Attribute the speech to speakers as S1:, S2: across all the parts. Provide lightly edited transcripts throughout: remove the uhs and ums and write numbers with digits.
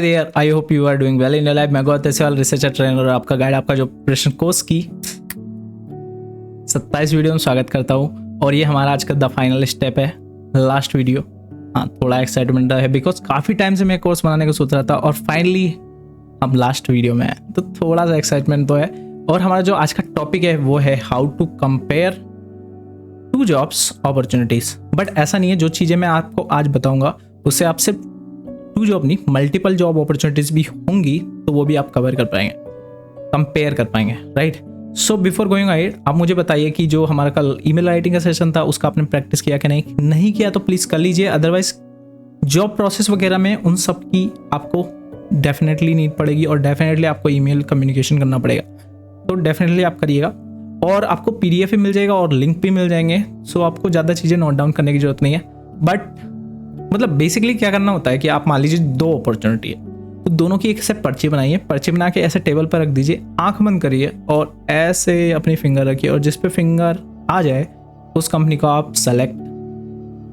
S1: Hi there, I hope you are doing well in your life. मैं Gaurav तेसवाल, researcher trainer और आपका guide, आपका जो प्रिपरेशन कोर्स की 27 वीडियो में स्वागत करता हूँ। और ये हमारा आज का द फाइनल स्टेप है, लास्ट वीडियो। हाँ, थोड़ा एक्साइटमेंट है बिकॉज काफ़ी टाइम से मैं कोर्स बनाने का सोच रहा था और फाइनली हम लास्ट वीडियो में हैं, तो थोड़ा सा एक्साइटमेंट तो है। और हमारा जो आज का टॉपिक है वो है how to compare two jobs opportunities. But ऐसा नहीं है, जो चीज़ें मैं आपको आज बताऊँगा उससे आप सिर्फ टू जॉब नहीं, मल्टीपल जॉब अपॉर्चुनिटीज़ भी होंगी तो वो भी आप कवर कर पाएंगे, कंपेयर कर पाएंगे, right. So before going ahead, आप मुझे बताइए कि जो हमारा कल ईमेल राइटिंग का सेशन था उसका आपने प्रैक्टिस किया कि नहीं किया तो प्लीज़ कर लीजिए। अदरवाइज जॉब प्रोसेस वगैरह में उन सब की आपको डेफिनेटली नीड पड़ेगी और डेफिनेटली आपको ईमेल कम्युनिकेशन करना पड़ेगा, तो डेफिनेटली आप करिएगा। और आपको PDF भी मिल जाएगा और लिंक भी मिल जाएंगे, सो आपको ज़्यादा चीज़ें नोट डाउन करने की जरूरत नहीं है। बट मतलब बेसिकली क्या करना होता है कि आप मान लीजिए दो अपॉर्चुनिटी है, तो दोनों की एक से पर्ची बनाइए, पर्ची बना के ऐसे टेबल पर रख दीजिए, आंख बंद करिए और ऐसे अपनी फिंगर रखिए और जिस पे फिंगर आ जाए उस कंपनी को आप सेलेक्ट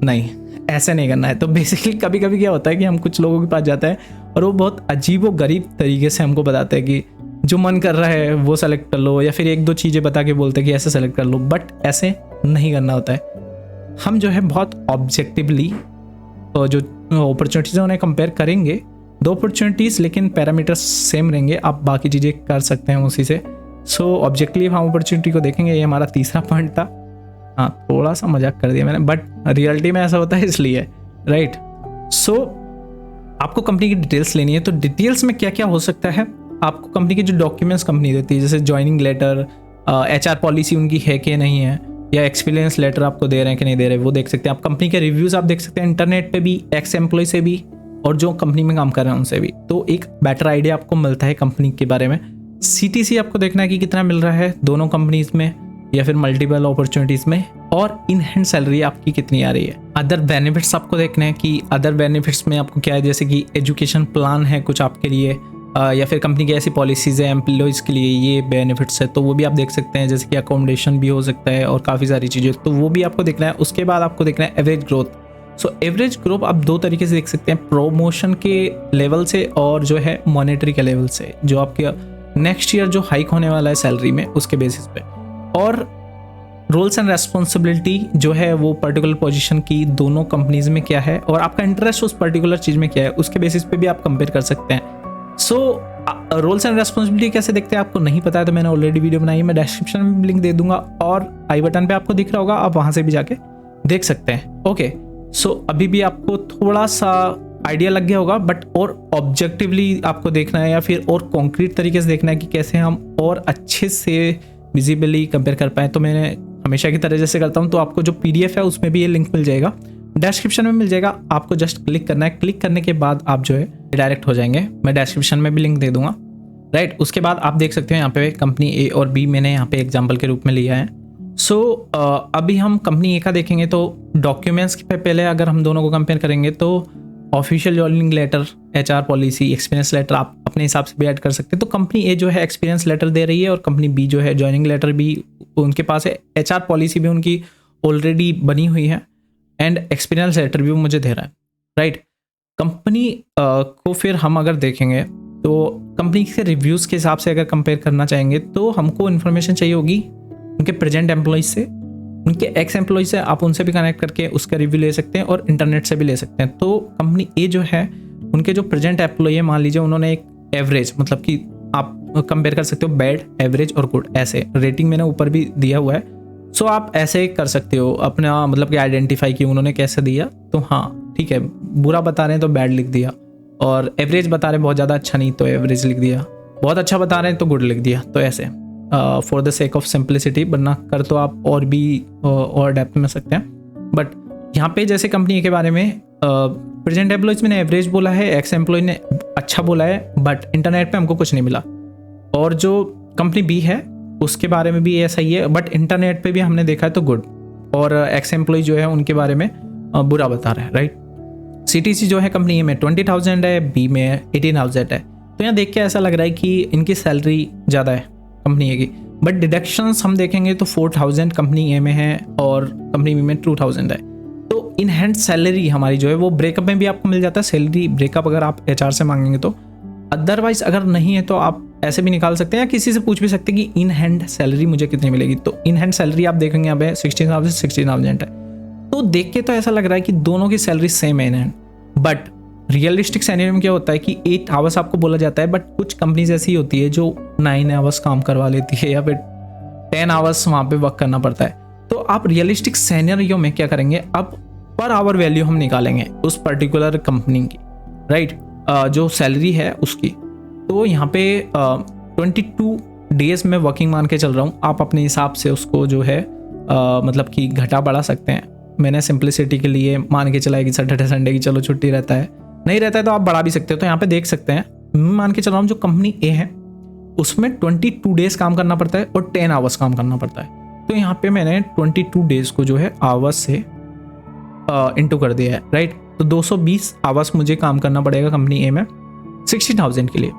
S1: नहीं, ऐसे नहीं करना है। तो बेसिकली कभी कभी क्या होता है कि हम कुछ लोगों के पास जाते हैं और वो बहुत अजीब व गरीब तरीके से हमको बताते हैं कि जो मन कर रहा है वो सेलेक्ट कर लो, या फिर एक दो चीज़ें बता के बोलते हैं कि ऐसे सेलेक्ट कर लो। बट ऐसे नहीं करना होता है। हम जो है बहुत ऑब्जेक्टिवली तो जो अपॉर्चुनिटीज़ हैं उन्हें कंपेयर करेंगे, दो अपॉर्चुनिटीज़ लेकिन पैरामीटर्स सेम रहेंगे, आप बाकी चीज़ें कर सकते हैं उसी से। सो ऑब्जेक्टिवली हम अपॉर्चुनिटी को देखेंगे, ये हमारा तीसरा पॉइंट था। हाँ, थोड़ा सा मजाक कर दिया मैंने, बट रियलिटी में ऐसा होता है इसलिए, राइट। सो आपको कंपनी की डिटेल्स लेनी है, तो डिटेल्स में क्या क्या हो सकता है, आपको कंपनी के जो डॉक्यूमेंट्स कंपनी देती है, जैसे ज्वाइनिंग लेटर, HR पॉलिसी उनकी है कि नहीं है, या एक्सपीरियंस लेटर आपको दे रहे हैं कि नहीं दे रहे, वो देख सकते हैं आप। कंपनी के रिव्यूज़ आप देख सकते हैं इंटरनेट पे भी, एक्स एम्प्लॉय से भी और जो कंपनी में काम कर रहे हैं उनसे भी, तो एक बेटर आइडिया आपको मिलता है कंपनी के बारे में। CTC आपको देखना है कि कितना मिल रहा है दोनों कंपनीज में या फिर मल्टीपल अपॉर्चुनिटीज़ में, और इन हैंड सैलरी आपकी कितनी आ रही है। अदर बेनिफिट्स आपको देखने हैं कि अदर बेनिफिट्स में आपको क्या है, जैसे कि एजुकेशन प्लान है कुछ आपके लिए, या फिर कंपनी की ऐसी पॉलिसीज़ है एम्प्लॉयज़ के लिए ये बेनिफिट्स है, तो वो भी आप देख सकते हैं। जैसे कि अकोमोडेशन भी हो सकता है और काफ़ी सारी चीज़ें, तो वो भी आपको देखना है। उसके बाद आपको देखना है average growth. So average growth आप दो तरीके से देख सकते हैं, प्रोमोशन के लेवल से और जो है मॉनेटरी के लेवल से, जो आपके नेक्स्ट ईयर जो हाइक होने वाला है सैलरी में उसके बेसिस पे। और रोल्स एंड रेस्पॉन्सिबिलिटी जो है वो पर्टिकुलर पोजीशन की दोनों कंपनीज में क्या है और आपका इंटरेस्ट उस पर्टिकुलर चीज़ में क्या है, उसके बेसिस पे भी आप कंपेयर कर सकते हैं। सो रोल्स एंड रेस्पॉन्सिबिलिटी कैसे देखते हैं, आपको नहीं पता है तो मैंने ऑलरेडी वीडियो बनाई है, मैं डिस्क्रिप्शन में लिंक दे दूंगा और आई बटन पे आपको दिख रहा होगा, आप वहां से भी जाके देख सकते हैं। ओके, सो अभी भी आपको थोड़ा सा आइडिया लग गया होगा, बट और ऑब्जेक्टिवली आपको देखना है या फिर और कॉन्क्रीट तरीके से देखना है कि कैसे हम और अच्छे से विजिबली कंपेयर कर पाएँ। तो मैंने हमेशा की तरह जैसे करता हूँ, तो आपको जो PDF है उसमें भी ये लिंक मिल जाएगा, डिस्क्रिप्शन में मिल जाएगा, आपको जस्ट क्लिक करना है। क्लिक करने के बाद आप जो है डायरेक्ट हो जाएंगे, मैं डिस्क्रिप्शन में भी लिंक दे दूंगा, राइट। उसके बाद आप देख सकते हैं यहाँ पे कंपनी A और B मैंने यहाँ पे एग्जांपल के रूप में लिया है। सो अभी हम कंपनी A का देखेंगे, तो डॉक्यूमेंट्स के पहले अगर हम दोनों को कंपेयर करेंगे तो official joining letter, HR policy, experience letter आप अपने हिसाब से भी ऐड कर सकते हैं। तो कंपनी A जो है एक्सपीरियंस लेटर दे रही है और कंपनी B जो है ज्वाइनिंग लेटर भी उनके पास है, HR पॉलिसी भी उनकी ऑलरेडी बनी हुई है एंड एक्सपीरियंस लेटर भी वो मुझे दे रहा है, राइट। कंपनी को फिर हम अगर देखेंगे तो कंपनी के रिव्यूज़ के हिसाब से अगर कंपेयर करना चाहेंगे तो हमको इन्फॉर्मेशन चाहिए होगी उनके प्रेजेंट एम्प्लॉयज़ से, उनके एक्स एम्प्लॉय से, आप उनसे भी कनेक्ट करके उसका रिव्यू ले सकते हैं और इंटरनेट से भी ले सकते हैं। तो कंपनी A जो है उनके जो प्रेजेंट एम्प्लॉय है, मान लीजिए उन्होंने एक एवरेज, मतलब कि आप कंपेयर कर सकते हो बैड, एवरेज और गुड, ऐसे रेटिंग मैंने ऊपर भी दिया हुआ है। सो आप ऐसे कर सकते हो अपना, मतलब कि आइडेंटिफाई कि उन्होंने कैसे दिया। तो हाँ ठीक है, बुरा बता रहे हैं तो बैड लिख दिया, और एवरेज बता रहे हैं बहुत ज़्यादा अच्छा नहीं तो एवरेज लिख दिया, बहुत अच्छा बता रहे हैं तो गुड लिख दिया। तो ऐसे for the sake of simplicity, वरना कर तो आप और भी और डेप्थ में सकते हैं। बट यहाँ पे जैसे कंपनी के बारे में प्रेजेंट एम्प्लॉयज़ मैंने एवरेज बोला है, एक्स एम्प्लॉय ने अच्छा बोला है, बट इंटरनेट पे हमको कुछ नहीं मिला। और जो कंपनी B है उसके बारे में भी ऐसा ही है, बट इंटरनेट पे भी हमने देखा है तो गुड, और एक्स एम्प्लॉय जो है उनके बारे में बुरा बता रहा है, राइट। CTC जो है कंपनी A में 20,000 है, B में 18,000 है। तो यहाँ देख के ऐसा लग रहा है कि इनकी सैलरी ज़्यादा है कंपनी A की, बट डिडक्शंस हम देखेंगे तो 4,000 कंपनी A में है और कंपनी B में 2,000 है। तो इन हैंड सैलरी हमारी जो है वो ब्रेकअप में भी आपको मिल जाता है, सैलरी ब्रेकअप अगर आप HR से मांगेंगे तो। अदरवाइज अगर नहीं है तो आप ऐसे भी निकाल सकते हैं या किसी से पूछ भी सकते हैं कि इन हैंड सैलरी मुझे कितनी मिलेगी। तो इन हैंड सैलरी आप देखेंगे यहाँ पे 16,000 है। तो देख के तो ऐसा लग रहा है कि दोनों की सैलरी सेम है in hand, but realistic scenario में क्या होता है कि 8 आवर्स आपको बोला जाता है, बट कुछ कंपनीज ऐसी होती है जो 9 आवर्स काम करवा लेती है या फिर 10 आवर्स वहाँ पे वर्क करना पड़ता है। तो आप रियलिस्टिक सिनेरियो में क्या करेंगे, अब पर आवर वैल्यू हम निकालेंगे उस पर्टिकुलर कंपनी की, राइट, जो सैलरी है उसकी। तो यहाँ पे 22 डेज में वर्किंग मान के चल रहा हूँ, आप अपने हिसाब से उसको जो है मतलब कि घटा बढ़ा सकते हैं। मैंने सिंप्लिसिटी के लिए मान के चला कि सैटरडे संडे की चलो छुट्टी रहता है, नहीं रहता है तो आप बढ़ा भी सकते हो। तो यहाँ पे देख सकते हैं, मैं मान के चल रहा हूँ जो कंपनी ए है उसमें 22 डेज काम करना पड़ता है और 10 आवर्स काम करना पड़ता है। तो यहाँ पे मैंने 22 डेज को जो है आवर्स से इंटू कर दिया है, राइट। तो 220 आवर्स मुझे काम करना पड़ेगा कंपनी ए में 60,000 के लिए,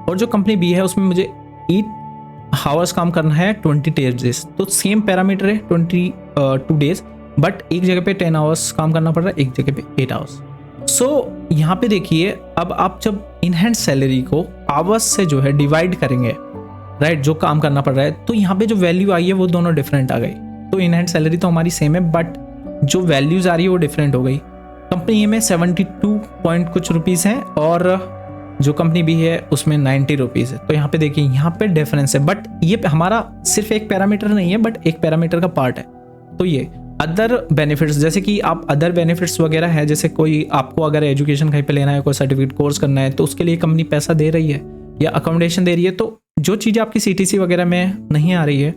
S1: और जो कंपनी बी है उसमें मुझे 8 आवर्स काम करना है 20 डेज। तो सेम पैरामीटर है 22 डेज, बट एक जगह पे 10 आवर्स काम करना पड़ रहा है, एक जगह पे 8 आवर्स। सो यहाँ पे देखिए, अब आप जब इन हैंड सैलरी को आवर्स से जो है डिवाइड करेंगे, राइट, जो काम करना पड़ रहा है, तो यहाँ पे जो वैल्यू आई है वो दोनों डिफरेंट आ गई। तो इन हैंड सैलरी तो हमारी सेम है, बट जो वैल्यूज आ रही है वो डिफरेंट हो गई। कंपनी ए में 72 पॉइंट कुछ रुपीज़ हैं और जो कंपनी बी है उसमें 90 रुपीज़ है। तो यहाँ पे देखिए, यहाँ पे डिफरेंस है, बट ये हमारा सिर्फ एक पैरामीटर नहीं है, बट एक पैरामीटर का पार्ट है। तो ये अदर बेनिफिट्स, जैसे कि आप अदर बेनिफिट्स वगैरह है, जैसे कोई आपको अगर एजुकेशन कहीं पे लेना है, कोई सर्टिफिकेट कोर्स करना है, तो उसके लिए कंपनी पैसा दे रही है या अकोमोडेशन दे रही है। तो जो चीज़ें आपकी CTC वगैरह में नहीं आ रही है,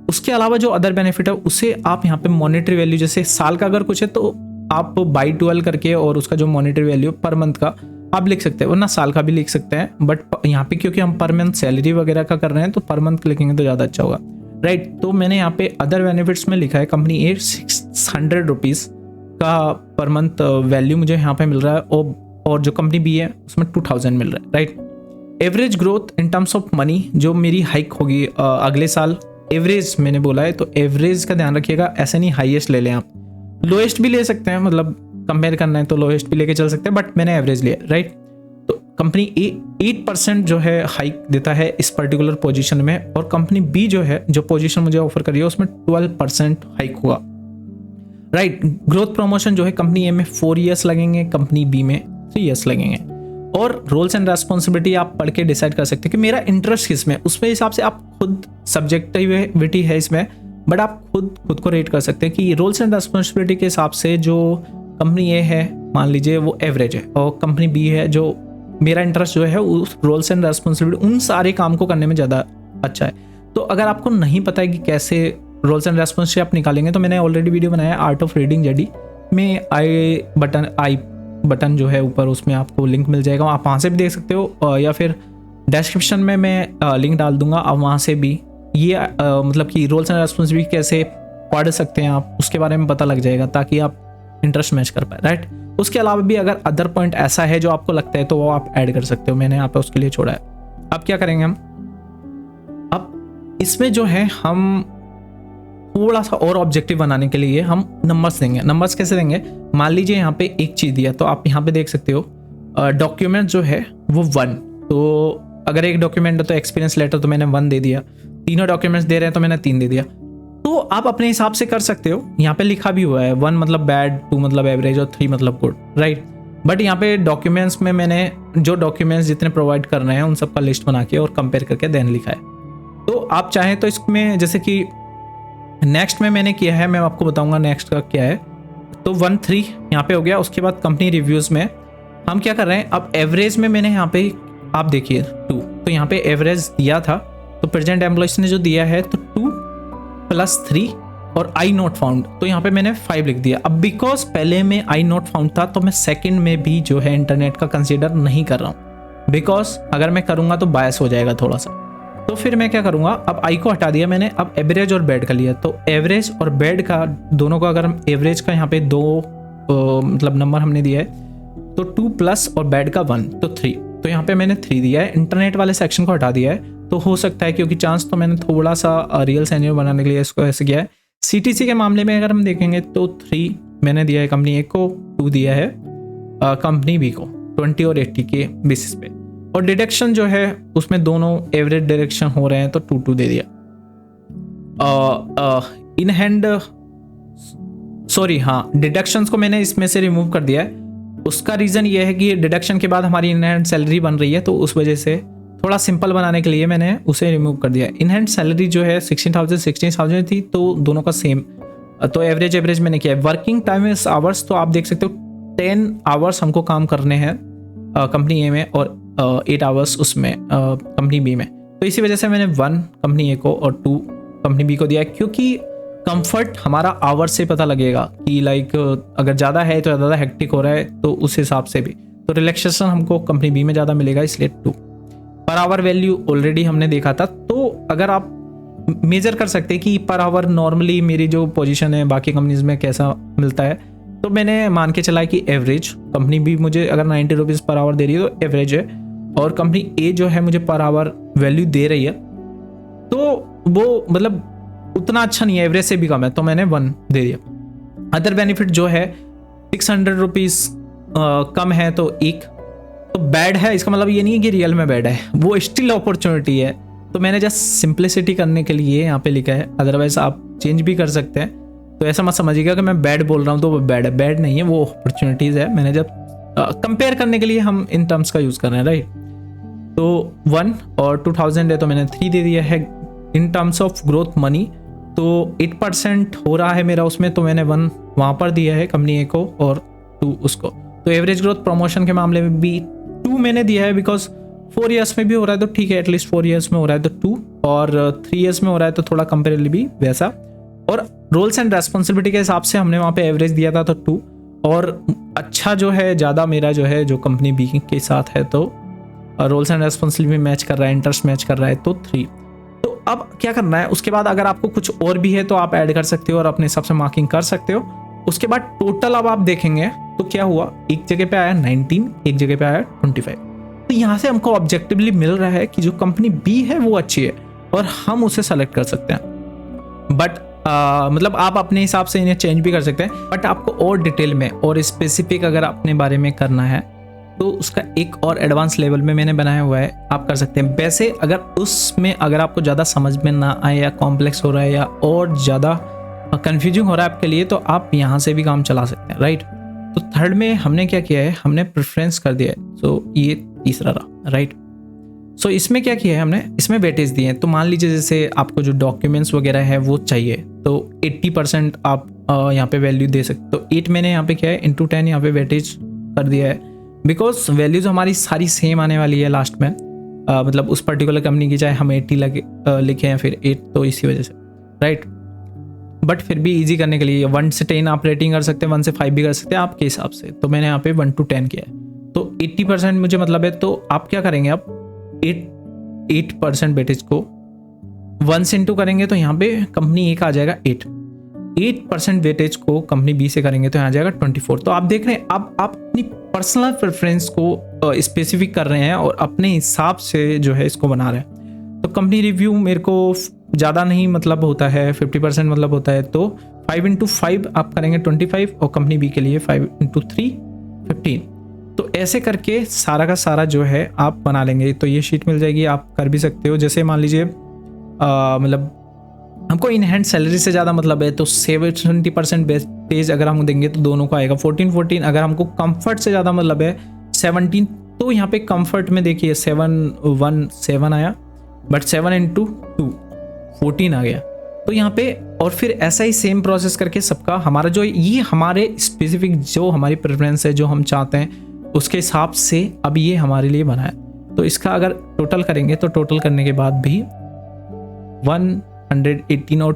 S1: उसके अलावा जो अदर बेनिफिट है उसे आप यहाँ पे मॉनेटरी वैल्यू, जैसे साल का अगर कुछ है तो आप बाई 12 करके और उसका जो मॉनेटरी वैल्यू पर मंथ का आप लिख सकते हैं, वरना साल का भी लिख सकते हैं। बट यहाँ पे क्योंकि हम पर मंथ सैलरी वगैरह का कर रहे हैं तो पर मंथ लिखेंगे तो ज़्यादा अच्छा होगा, राइट। तो मैंने यहाँ पे अदर बेनिफिट्स में लिखा है कंपनी ए 600 रुपीज़ का पर मंथ वैल्यू मुझे यहाँ पे मिल रहा है, और जो कंपनी बी है उसमें 2000 मिल रहा है, right. Average growth in terms of money जो मेरी हाइक होगी अगले साल, एवरेज मैंने बोला है, तो एवरेज का ध्यान रखिएगा, ऐसे नहीं हाईएस्ट ले लें आप, लोएस्ट भी ले सकते हैं, मतलब कंपेयर करना है तो लोएस्ट भी लेके चल सकते हैं, बट मैंने एवरेज लिया, राइट। तो कंपनी ए 8% जो है हाइक देता है इस पर्टिकुलर पोजीशन में, और कंपनी बी जो है, जो पोजीशन मुझे ऑफर करी है उसमें 12% हाइक हुआ, राइट। ग्रोथ प्रमोशन जो है कंपनी ए में 4 ईयर्स लगेंगे, कंपनी बी में 3 ईयर्स लगेंगे। और रोल्स एंड रेस्पॉन्सिबिलिटी आप पढ़ के डिसाइड कर सकते हैं कि मेरा इंटरेस्ट किस में, उसके हिसाब से आप खुद, सब्जेक्टिविटी है इसमें, बट आप खुद को रेट कर सकते हैं कि रोल्स एंड रेस्पॉन्सिबिलिटी के हिसाब से जो कंपनी ए है मान लीजिए वो एवरेज है, और कंपनी बी है जो मेरा इंटरेस्ट जो है उस रोल्स एंड रेस्पॉन्सिबिलिटी उन सारे काम को करने में ज़्यादा अच्छा है। तो अगर आपको नहीं पता है कि कैसे रोल्स एंड रेस्पॉन्सिबिलिटी आप निकालेंगे, तो मैंने ऑलरेडी वीडियो बनाया है आर्ट ऑफ रीडिंग जेडी में, आई बटन जो है ऊपर, उसमें आपको लिंक मिल जाएगा, आप वहाँ से भी देख सकते हो, या फिर डिस्क्रिप्शन में मैं लिंक डाल दूंगा, आप वहाँ से भी ये मतलब कि रोल्स एंड रेस्पॉन्सिबिलिटी कैसे पढ़ सकते हैं आप, उसके बारे में पता लग जाएगा, ताकि आप इंटरेस्ट मैच कर पाए, राइट। उसके अलावा भी अगर अदर पॉइंट ऐसा है जो आपको लगता है तो वो आप ऐड कर सकते हो, मैंने यहाँ पे उसके लिए छोड़ा है। अब क्या करेंगे हम, अब इसमें जो है हम थोड़ा सा और ऑब्जेक्टिव बनाने के लिए हम नंबर्स देंगे। नंबर्स कैसे देंगे, मान लीजिए यहाँ पे एक चीज़ दिया, तो आप यहाँ पे देख सकते हो डॉक्यूमेंट जो है वो 1, तो अगर एक डॉक्यूमेंट है तो एक्सपीरियंस लेटर तो मैंने 1 दे दिया, तीनों डॉक्यूमेंट्स दे रहे हैं तो मैंने 3 दे दिया। तो आप अपने हिसाब से कर सकते हो, यहाँ पे लिखा भी हुआ है 1 मतलब बैड, 2 मतलब एवरेज और 3 मतलब गुड, राइट। बट यहाँ पे डॉक्यूमेंट्स में मैंने जो डॉक्यूमेंट्स जितने प्रोवाइड करने हैं उन सबका लिस्ट बना के और कंपेयर करके देन लिखा है। तो आप चाहें तो इसमें, जैसे कि नेक्स्ट में मैंने किया है, मैं आपको बताऊंगा नेक्स्ट का क्या है। तो 1 3 यहाँ पे हो गया। उसके बाद कंपनी रिव्यूज़ में हम क्या कर रहे हैं, अब एवरेज में मैंने यहाँ पे आप देखिए 2, तो यहाँ पे एवरेज दिया था, तो प्रेजेंट एम्प्लॉयज ने जो दिया है तो 2 + 3 और आई नॉट फाउंड, तो यहाँ पे मैंने 5 लिख दिया। अब बिकॉज पहले में आई नॉट फाउंड था तो मैं सेकंड में भी जो है इंटरनेट का कंसीडर नहीं कर रहा हूँ, बिकॉज अगर मैं करूँगा तो बायस हो जाएगा थोड़ा सा। तो फिर मैं क्या करूँगा, अब आई को हटा दिया मैंने, अब एवरेज और बेड का लिया। तो एवरेज और बेड का दोनों का, अगर हम एवरेज का यहाँ पे 2 मतलब नंबर हमने दिया है, तो 2 प्लस और बेड का 1 तो 3, तो यहाँ पे मैंने 3 दिया है। इंटरनेट वाले सेक्शन को हटा दिया है, तो हो सकता है क्योंकि चांस, तो मैंने थोड़ा सा रियल सिनेरियो बनाने के लिए इसको ऐसे किया है। CTC के मामले में अगर हम देखेंगे तो 3 मैंने दिया है कंपनी ए को, 2 दिया है कंपनी बी को 20 और 80 के बेसिस पे। और डिडक्शन जो है उसमें दोनों एवरेज डिडक्शन हो रहे हैं तो 2 दे दिया। इन हैंड सॉरी हाँ, डिडक्शंस को मैंने इसमें से रिमूव कर दिया है। उसका रीज़न ये है कि डिडक्शन के बाद हमारी इन हैंड सैलरी बन रही है, तो उस वजह से थोड़ा सिंपल बनाने के लिए मैंने उसे रिमूव कर दिया। इन हैंड सैलरी जो है 16,000 थी, तो दोनों का सेम, तो एवरेज मैंने किया है। वर्किंग टाइम इज आवर्स, तो आप देख सकते हो 10 आवर्स हमको काम करने हैं कंपनी ए में और 8 आवर्स उसमें कंपनी बी में। तो इसी वजह से मैंने 1 कंपनी ए को और 2 कंपनी बी को दिया है, क्योंकि कंफर्ट हमारा आवर से पता लगेगा कि लाइक अगर ज़्यादा है तो ज़्यादा हेक्टिक हो रहा है, तो उस हिसाब से भी तो रिलैक्सेशन हमको कंपनी बी में ज़्यादा मिलेगा, इसलिए 2 पर आवर वैल्यू ऑलरेडी हमने देखा था। तो अगर आप मेजर कर सकते हैं कि पर आवर नॉर्मली मेरी जो पोजीशन है बाकी कंपनीज में कैसा मिलता है, तो मैंने मान के चला कि एवरेज कंपनी बी मुझे अगर 90 रुपीज़ पर आवर दे रही है तो एवरेज है, और कंपनी ए जो है मुझे पर आवर वैल्यू दे रही है, तो वो मतलब उतना अच्छा नहीं है, एवरेज से भी कम है, तो मैंने 1 दे दिया। अदर बेनिफिट जो है 600 रुपीज़ कम है तो 1, तो बैड है, इसका मतलब ये नहीं है कि रियल में बैड है, वो स्टिल अपॉर्चुनिटी है। तो मैंने जस्ट सिंप्लिसिटी करने के लिए यहाँ पे लिखा है, अदरवाइज आप चेंज भी कर सकते हैं। तो ऐसा मत समझिएगा कि मैं बैड बोल रहा हूँ तो वो बैड है, बैड नहीं है, वो अपॉर्चुनिटीज़ है। मैंने जब कंपेयर करने के लिए हम इन टर्म्स का यूज़ कर रहे हैं, राइट। तो 1 और 2000 है तो मैंने 3 दे दिया है। In terms of growth money तो 8% हो रहा है मेरा उसमें, तो मैंने 1 वहाँ पर दिया है कंपनी ए को और 2 उसको। तो एवरेज ग्रोथ प्रमोशन के मामले में भी 2 मैंने दिया है, बिकॉज 4 ईयर्स में भी हो रहा है तो ठीक है, एटलीस्ट 4 ईयर्स में हो रहा है तो 2, और 3 ईयर्स में हो रहा है तो थोड़ा कंपेरेबली भी वैसा। और रोल्स एंड रेस्पॉन्सिबिलिटी के हिसाब से हमने वहाँ पे एवरेज दिया था तो 2, और अच्छा जो है ज़्यादा मेरा जो है जो कंपनी बी के साथ है, तो रोल्स एंड रेस्पॉन्सिबिलिटी मैच कर रहा है, इंटरेस्ट मैच कर रहा है, तो 3। तो अब क्या करना है, उसके बाद अगर आपको कुछ और भी है तो आप ऐड कर सकते हो और अपने हिसाब से मार्किंग कर सकते हो। उसके बाद टोटल अब आप देखेंगे तो क्या हुआ, एक जगह पे आया 19, एक जगह पे आया 25। तो यहाँ से हमको ऑब्जेक्टिवली मिल रहा है कि जो कंपनी बी है वो अच्छी है और हम उसे सेलेक्ट कर सकते हैं। बट मतलब आप अपने हिसाब से इन्हें चेंज भी कर सकते हैं, बट आपको और डिटेल में और स्पेसिफिक अगर अपने बारे में करना है तो उसका एक और एडवांस लेवल में मैंने बनाया हुआ है, आप कर सकते हैं। वैसे अगर उसमें अगर आपको ज़्यादा समझ में ना आए या कॉम्प्लेक्स हो रहा है या और ज़्यादा कन्फ्यूजिंग हो रहा है आपके लिए, तो आप यहाँ से भी काम चला सकते हैं, राइट। तो थर्ड में हमने क्या किया है, हमने प्रेफरेंस कर दिया है, सो ये तीसरा रहा, राइट। सो इसमें क्या किया है हमने, इसमें वेटेज दिए हैं। तो मान लीजिए जैसे आपको जो डॉक्यूमेंट्स वगैरह है वो चाहिए, तो 80% आप यहाँ पे वैल्यू दे सकते। तो 8 मैंने यहाँ पे किया है, इंटू 10 यहाँ पे वेटेज कर दिया है, बिकॉज वैल्यूज हमारी सारी सेम आने वाली है लास्ट में। मतलब उस पर्टिकुलर कंपनी की चाहे हम 80 लिखे हैं फिर 8, तो इसी वजह से, राइट। बट फिर भी इजी करने के लिए 1 से 10 आप रेटिंग कर सकते हैं, 1 से 5 भी कर सकते हैं आपके हिसाब से। तो मैंने यहाँ पे 1 to 10 किया है, तो 80% मुझे मतलब है। तो आप क्या करेंगे, आप 8% वेटेज को 1 से इंटू करेंगे तो यहाँ पे कंपनी ए का आ जाएगा 8% वेटेज को कंपनी बी से करेंगे तो यहाँ आ जाएगा 24। तो आप देख रहे हैं अब आप अपनी पर्सनल प्रेफरेंस को स्पेसिफिक कर रहे हैं और अपने हिसाब से जो है इसको बना रहे हैं। तो कंपनी रिव्यू मेरे को ज़्यादा नहीं मतलब होता है, 50% मतलब होता है, तो 5 into 5 आप करेंगे 25, और कंपनी बी के लिए 5 into 3 15। तो ऐसे करके सारा का सारा जो है आप बना लेंगे। तो ये शीट मिल जाएगी, आप कर भी सकते हो। जैसे मान लीजिए मतलब हमको इन हैंड सैलरी से ज़्यादा मतलब है, तो 70% वेटेज अगर हम देंगे तो दोनों को आएगा 14। अगर हमको कंफर्ट से ज़्यादा मतलब है 17, तो यहाँ पे कंफर्ट में देखिए 7 आया, बट 7 into 2 14 आ गया। तो यहाँ पे और फिर ऐसा ही सेम प्रोसेस करके सबका हमारा जो ये हमारे स्पेसिफिक जो हमारी प्रेफरेंस है जो हम चाहते हैं उसके हिसाब से अब ये हमारे लिए बना है। तो इसका अगर टोटल करेंगे तो टोटल करने के बाद भी 118 और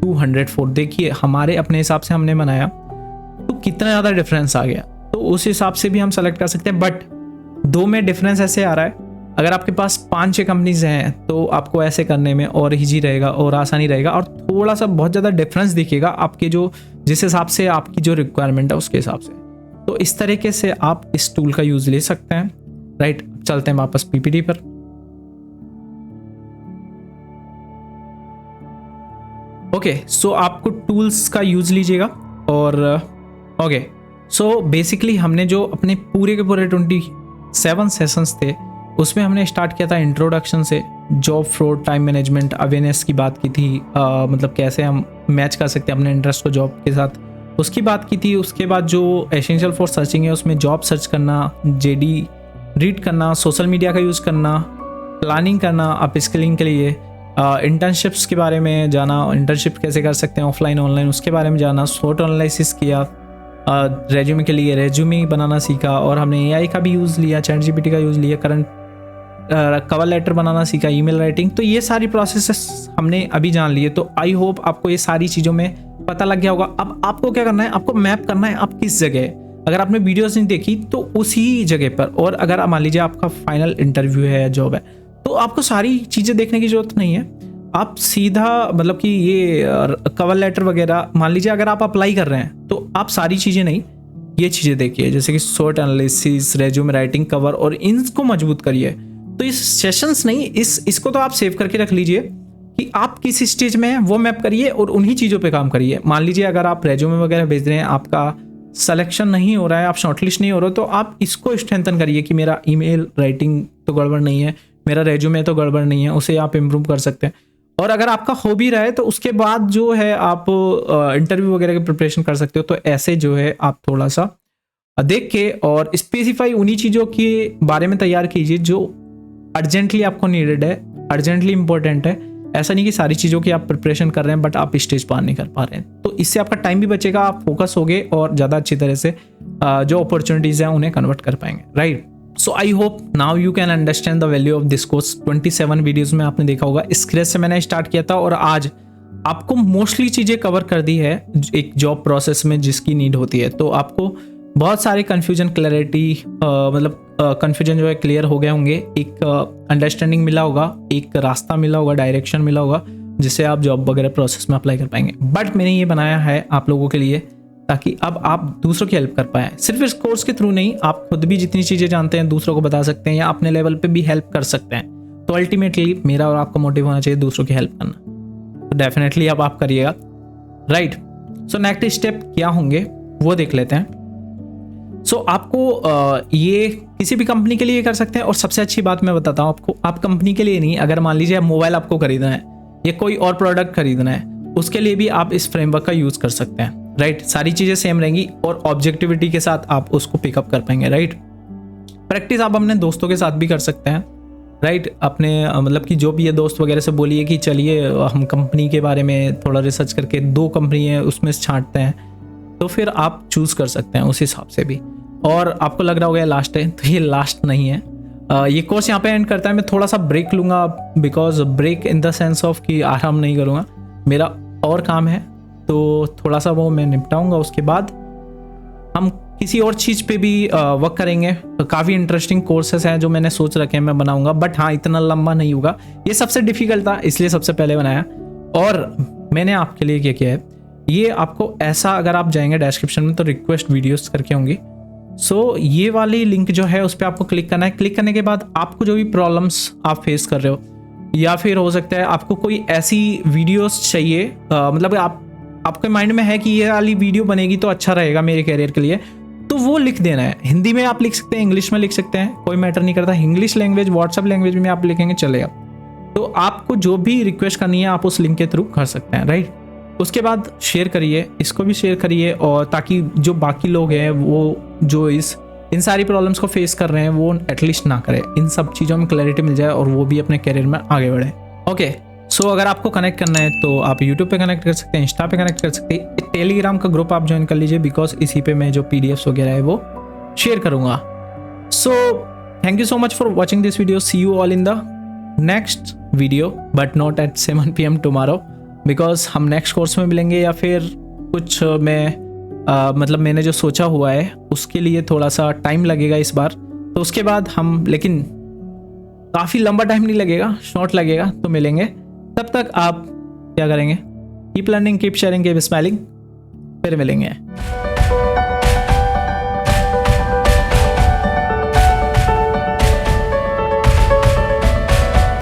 S1: 204, देखिए हमारे अपने हिसाब से हमने बनाया तो कितना ज़्यादा डिफरेंस आ गया। तो उस हिसाब से भी हम सेलेक्ट कर सकते हैं। बट 2 में डिफरेंस ऐसे आ रहा है, अगर आपके पास 5-6 कंपनीज हैं तो आपको ऐसे करने में और ईजी रहेगा और आसानी रहेगा, और थोड़ा सा बहुत ज़्यादा डिफरेंस दिखेगा आपके जो जिस हिसाब से आपकी जो रिक्वायरमेंट है उसके हिसाब से। तो इस तरीके से आप इस टूल का यूज़ ले सकते हैं, राइट। चलते हैं वापस पीपीटी पर। ओके, सो आपको टूल्स का यूज़ लीजिएगा ओके, सो बेसिकली हमने जो अपने पूरे के पूरे 27 सेशंस थे उसमें हमने स्टार्ट किया था इंट्रोडक्शन से, job fraud, time management, awareness की बात की थी, मतलब कैसे हम मैच कर सकते हैं अपने इंटरेस्ट को जॉब के साथ, उसकी बात की थी। उसके बाद जो एसेंशियल फॉर सर्चिंग है उसमें जॉब सर्च करना, जेडी रीड करना, सोशल मीडिया का यूज़ करना, प्लानिंग करना अप स्किलिंग के लिए, इंटर्नशिप्स के बारे में जाना, इंटर्नशिप कैसे कर सकते हैं ऑफलाइन ऑनलाइन उसके बारे में जाना, SWOT एनालिसिस किया, रेज्यूमे के लिए रेज्यूमे बनाना सीखा, और हमने AI का भी यूज़ लिया, ChatGPT का यूज़ लिया, करंट कवर लेटर बनाना सीखा, ईमेल राइटिंग। तो ये सारी प्रोसेसेस हमने अभी जान लिए। तो आई होप आपको ये सारी चीज़ों में पता लग गया होगा। अब आपको क्या करना है, आपको मैप करना है आप किस जगह, अगर आपने वीडियोस नहीं देखी तो उसी जगह पर, और अगर मान लीजिए आपका फाइनल इंटरव्यू है या जॉब है तो आपको सारी चीज़ें देखने की जरूरत नहीं है। आप सीधा मतलब कि ये कवर लेटर वगैरह, मान लीजिए अगर आप अप्लाई कर रहे हैं तो आप सारी चीज़ें नहीं, ये चीज़ें देखिए, जैसे कि SWOT analysis, resume writing, cover, और इनको मजबूत करिए। तो इस सेशंस नहीं, इसको तो आप सेव करके रख लीजिए कि आप किस स्टेज में हैं वो मैप करिए और उन्हीं चीज़ों पे काम करिए। मान लीजिए अगर आप रेज्यूमे वगैरह भेज रहे हैं, आपका सिलेक्शन नहीं हो रहा है, आप शॉर्टलिस्ट नहीं हो रहे, तो आप इसको स्ट्रेंथन करिए कि मेरा ईमेल राइटिंग तो गड़बड़ नहीं है, मेरा रेज्यूमे तो गड़बड़ नहीं है, उसे आप इम्प्रूव कर सकते हैं। और अगर आपका हो भी रहा है तो उसके बाद जो है आप इंटरव्यू वगैरह की प्रिपरेशन कर सकते हो। तो ऐसे जो है आप थोड़ा सा देख के और स्पेसिफाई उन्हीं चीज़ों के बारे में तैयार कीजिए जो अर्जेंटली आपको नीडेड है, अर्जेंटली इंपॉर्टेंट है। ऐसा नहीं कि सारी चीज़ों की आप प्रिपरेशन कर रहे हैं बट आप स्टेज पार नहीं कर पा रहे हैं। तो इससे आपका टाइम भी बचेगा, आप फोकस होगे और ज़्यादा अच्छी तरह से जो अपॉर्चुनिटीज़ हैं उन्हें कन्वर्ट कर पाएंगे, right. So I hope now you can understand the value of this course. 27 videos में आपने देखा होगा, स्क्रैच से मैंने स्टार्ट किया था और आज आपको मोस्टली चीज़ें कवर कर दी है एक जॉब प्रोसेस में जिसकी नीड होती है। तो आपको बहुत सारे कन्फ्यूजन क्लैरिटी, मतलब कन्फ्यूजन जो है क्लियर हो गए होंगे, एक अंडरस्टैंडिंग मिला होगा, एक रास्ता मिला होगा, डायरेक्शन मिला होगा जिससे आप जॉब वगैरह प्रोसेस में अप्लाई कर पाएंगे। बट मैंने ये बनाया है आप लोगों के लिए ताकि अब आप दूसरों की हेल्प कर पाएँ। सिर्फ इस कोर्स के थ्रू नहीं, आप खुद भी जितनी चीज़ें जानते हैं दूसरों को बता सकते हैं या अपने लेवल पे भी हेल्प कर सकते हैं। तो अल्टीमेटली मेरा और आपका मोटिव होना चाहिए दूसरों की हेल्प करना। तो डेफिनेटली अब आप करिएगा, राइट। सो नेक्स्ट स्टेप क्या होंगे वो देख लेते हैं। सो आपको ये किसी भी कंपनी के लिए कर सकते हैं। और सबसे अच्छी बात मैं बताता हूँ आपको, आप कंपनी के लिए नहीं, अगर मान लीजिए मोबाइल आपको खरीदना है या कोई और प्रोडक्ट खरीदना है, उसके लिए भी आप इस फ्रेमवर्क का यूज़ कर सकते हैं, राइट। सारी चीज़ें सेम रहेंगी और ऑब्जेक्टिविटी के साथ आप उसको पिकअप कर पाएंगे, राइट। प्रैक्टिस आप अपने दोस्तों के साथ भी कर सकते हैं, राइट। अपने मतलब कि जो भी ये दोस्त वगैरह से बोलिए कि चलिए हम कंपनी के बारे में थोड़ा रिसर्च करके 2 कंपनी है उसमें से छांटते हैं, तो फिर आप चूज़ कर सकते हैं उस हिसाब से भी। और आपको लग रहा होगा लास्ट है, तो ये लास्ट नहीं है। ये कोर्स यहाँ पे एंड करता है। मैं थोड़ा सा ब्रेक लूँगा, because break in the sense of कि आराम नहीं करूँगा, मेरा और काम है तो थोड़ा सा वो मैं निपटाऊँगा। उसके बाद हम किसी और चीज़ पे भी वर्क करेंगे। तो काफ़ी इंटरेस्टिंग कोर्सेस हैं जो मैंने सोच रखे हैं मैं बनाऊँगा, बट हाँ इतना लंबा नहीं होगा। ये सबसे डिफ़िकल्ट था इसलिए सबसे पहले बनाया। और मैंने आपके लिए क्या किया है, ये आपको ऐसा, अगर आप जाएंगे डिस्क्रिप्शन में तो रिक्वेस्ट वीडियोस करके होंगी। सो ये वाली लिंक जो है उस पर आपको क्लिक करना है। क्लिक करने के बाद आपको जो भी प्रॉब्लम्स आप फेस कर रहे हो, या फिर हो सकता है आपको कोई ऐसी वीडियोस चाहिए, मतलब आपके माइंड में है कि ये वाली वीडियो बनेगी तो अच्छा रहेगा मेरे कैरियर के लिए, तो वो लिख देना है। हिंदी में आप लिख सकते हैं, इंग्लिश में लिख सकते हैं, कोई मैटर नहीं करता। इंग्लिश लैंग्वेज, व्हाट्सएप लैंग्वेज में आप लिखेंगे चलेगा। तो आपको जो भी रिक्वेस्ट करनी है आप उस लिंक के थ्रू कर सकते हैं, राइट। उसके बाद शेयर करिए, इसको भी शेयर करिए, और ताकि जो बाकी लोग हैं वो जो इन सारी प्रॉब्लम्स को फेस कर रहे हैं वो एटलीस्ट ना करें, इन सब चीज़ों में क्लैरिटी मिल जाए और वो भी अपने कैरियर में आगे बढ़े। ओके, सो अगर आपको कनेक्ट करना है तो आप यूट्यूब पे कनेक्ट कर सकते हैं, इंस्टा पे कनेक्ट कर सकते हैं, टेलीग्राम का ग्रुप आप ज्वाइन कर लीजिए, बिकॉज इसी पे मैं जो PDFs वगैरह है वो शेयर करूँगा। So thank you so much for watching this video. See you all in the next video, but not at 7 PM tomorrow, because हम नेक्स्ट कोर्स में मिलेंगे, या फिर कुछ मैं मतलब मैंने जो सोचा हुआ है उसके लिए थोड़ा सा टाइम लगेगा इस बार। तो उसके बाद हम, लेकिन काफ़ी लंबा टाइम नहीं लगेगा, शॉर्ट लगेगा, तो मिलेंगे। तब तक आप क्या करेंगे, keep learning, keep sharing, keep smiling, फिर मिलेंगे।